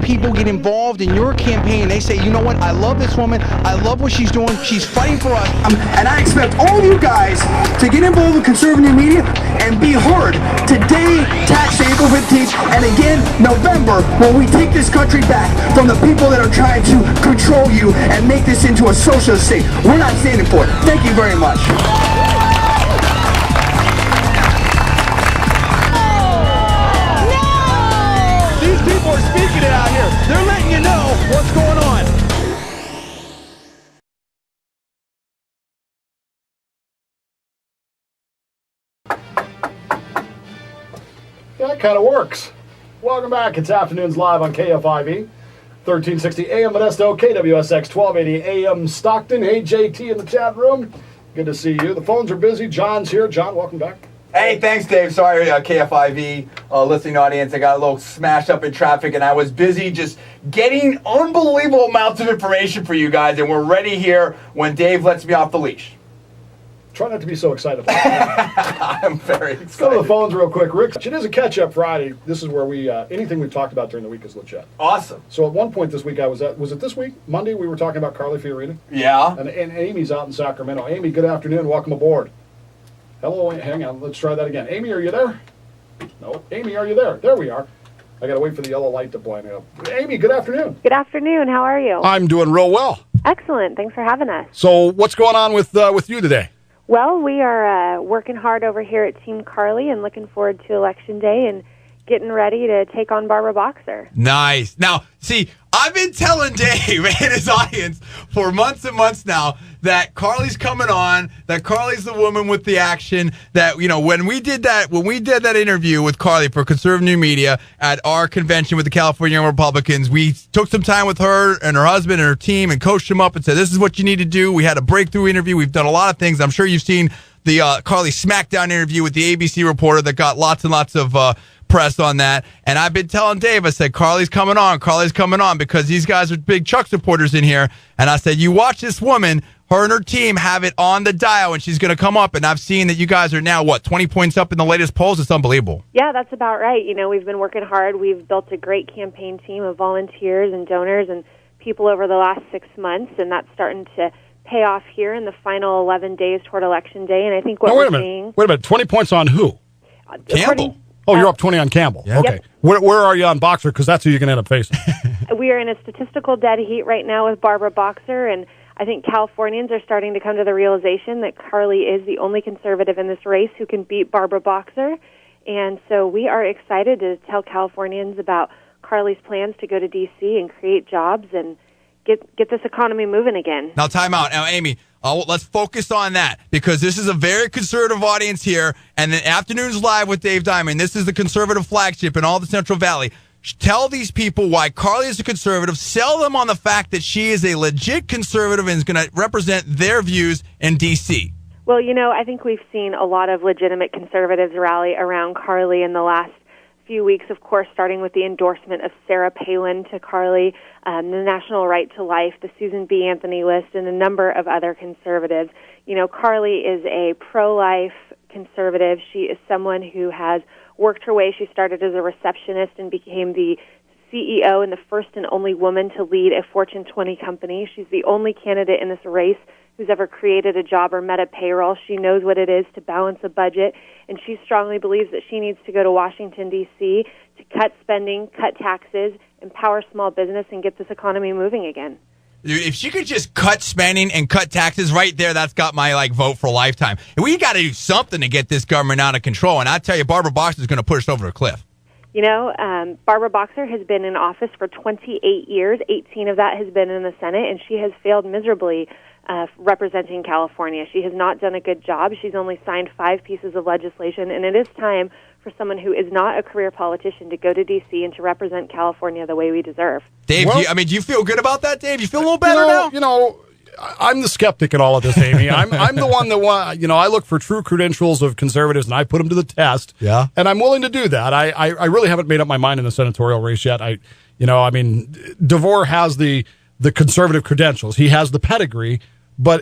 people get involved in your campaign and they say, you know what, I love this woman, I love what she's doing, she's fighting for us. And I expect all of you guys to get involved with conservative media and be heard today, tax day, April 15th, and again, November, when we take this country back from the people that are trying to control you and make this into a socialist state. We're not standing for it. Thank you very much. These people are speaking it out here. They're letting you know what's going on. That kind of works. Welcome back. It's Afternoons Live on KFIV, 1360 AM Modesto, KWSX 1280 AM Stockton. Hey, JT in the chat room. Good to see you. The phones are busy. John's here. John, welcome back. Hey, thanks, Dave. Sorry, KFIV listening audience. I got a little smashed up in traffic, and I was busy just getting unbelievable amounts of information for you guys, and we're ready here when Dave lets me off the leash. Try not to be so excited about it. I'm very excited. Let's go to the phones real quick. Rick, it is a catch-up Friday. This is where we anything we've talked about during the week is legit. Awesome. So at one point this week, was it this week? Monday, we were talking about Carly Fiorina. Yeah. And Amy's out in Sacramento. Amy, good afternoon. Welcome aboard. Hello, hang on. Let's try that again. Amy, are you there? No. Amy, are you there? There we are. I got to wait for the yellow light to blind up. Amy, good afternoon. Good afternoon. How are you? I'm doing real well. Excellent. Thanks for having us. So what's going on with you today? Well, we are working hard over here at Team Carly and looking forward to Election Day and getting ready to take on Barbara Boxer. Nice. Now, see, I've been telling Dave and his audience for months and months now that Carly's coming on, that Carly's the woman with the action, that, you know, when we did that interview with Carly for conservative media at our convention with the California Young Republicans, we took some time with her and her husband and her team and coached them up and said, this is what you need to do. We had a breakthrough interview. We've done a lot of things. I'm sure you've seen the Carly Smackdown interview with the ABC reporter that got lots and lots of press on that. And I've been telling Dave, I said, Carly's coming on, because these guys are big Chuck supporters in here. And I said, you watch this woman, her and her team have it on the dial, and she's going to come up. And I've seen that you guys are now, 20 points up in the latest polls? It's unbelievable. Yeah, that's about right. You know, we've been working hard. We've built a great campaign team of volunteers and donors and people over the last 6 months, and that's starting to pay off here in the final 11 days toward Election Day. And I think what we're seeing... Wait a minute. 20 points on who? Campbell. Oh, you're up 20 on Campbell. Yeah. Okay. Yep. Where are you on Boxer? Because that's who you're going to end up facing. We are in a statistical dead heat right now with Barbara Boxer, and I think Californians are starting to come to the realization that Carly is the only conservative in this race who can beat Barbara Boxer. And so we are excited to tell Californians about Carly's plans to go to D.C. and create jobs and get this economy moving again. Now, time out. Now, Amy, let's focus on that, because this is a very conservative audience here, and the Afternoons Live with Dave Diamond, this is the conservative flagship in all the Central Valley. Tell these people why Carly is a conservative. Sell them on the fact that she is a legit conservative and is going to represent their views in D.C. Well, you know, I think we've seen a lot of legitimate conservatives rally around Carly in the last few weeks, of course, starting with the endorsement of Sarah Palin to Carly, the National Right to Life, the Susan B. Anthony list, and a number of other conservatives. You know, Carly is a pro-life conservative. She is someone who has worked her way. She started as a receptionist and became the CEO and the first and only woman to lead a Fortune 20 company. She's the only candidate in this race who's ever created a job or met a payroll. She knows what it is to balance a budget, and she strongly believes that she needs to go to Washington, D.C. to cut spending, cut taxes, empower small business, and get this economy moving again. If she could just cut spending and cut taxes right there, that's got my vote for a lifetime. And we got to do something to get this government out of control. And I tell you, Barbara Boxer is going to push us over a cliff. You know, Barbara Boxer has been in office for 28 years. 18 of that has been in the Senate, and she has failed miserably representing California. She has not done a good job. She's only signed 5 pieces of legislation, and it is time for someone who is not a career politician to go to D.C. and to represent California the way we deserve. Dave, Well, do you feel good about that, Dave? You feel a little better now? You know, I'm the skeptic in all of this, Amy. I'm the one that I look for true credentials of conservatives, and I put them to the test. Yeah. And I'm willing to do that. I really haven't made up my mind in the senatorial race yet. DeVore has the conservative credentials. He has the pedigree. But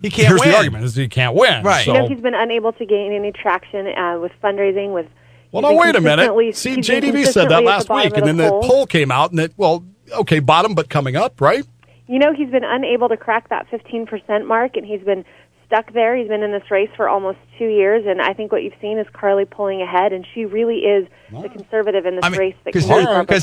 he can't here's win. The argument is he can't win. Right. So. You know, he's been unable to gain any traction with fundraising, with, Well, now wait a minute. See, JDV said that last week, and then the poll came out, and it, well, okay, bottom, but coming up, right? You know, he's been unable to crack that 15% mark, and he's been stuck there. He's been in this race for almost 2 years, and I think what you've seen is Carly pulling ahead, and she really is the conservative in this race. Because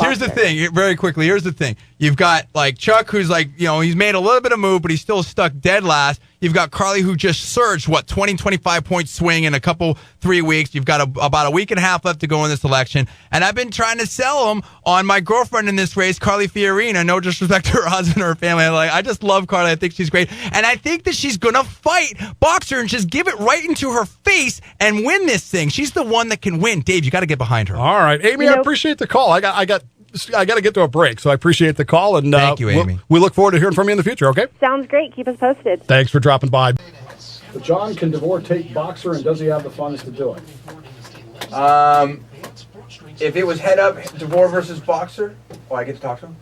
here's the thing, very quickly, here's the thing. You've got, like, Chuck, who's, like, you know, he's made a little bit of move, but he's still stuck dead last. You've got Carly, who just surged, 20, 25-point swing in 3 weeks. You've got about a week and a half left to go in this election. And I've been trying to sell him on my girlfriend in this race, Carly Fiorina. No disrespect to her husband or her family. I just love Carly. I think she's great. And I think that she's going to fight Boxer and just give it right into her face and win this thing. She's the one that can win. Dave, you got to get behind her. All right. Amy, I appreciate the call. I got to get to a break, so I appreciate the call. And thank you, Amy. We look forward to hearing from you in the future, okay? Sounds great. Keep us posted. Thanks for dropping by. But John, can DeVore take Boxer, and does he have the funds to do it? If it was head up DeVore versus Boxer, I get to talk to him.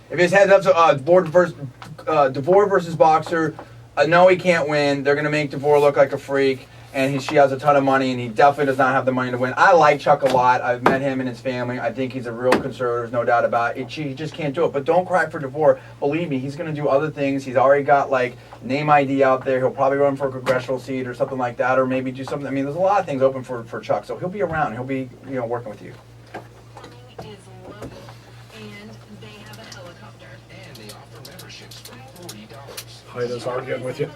If it's head up to DeVore versus Boxer, no, he can't win. They're gonna make DeVore look like a freak, and she has a ton of money, and he definitely does not have the money to win. I like Chuck a lot. I've met him and his family. I think he's a real conservative, no doubt about it. He just can't do it. But don't cry for DeVore. Believe me, he's going to do other things. He's already got, like, name ID out there. He'll probably run for a congressional seat or something like that, or maybe do something. I mean, there's a lot of things open for Chuck. So he'll be around. He'll be, working with you. Heida's arguing with you.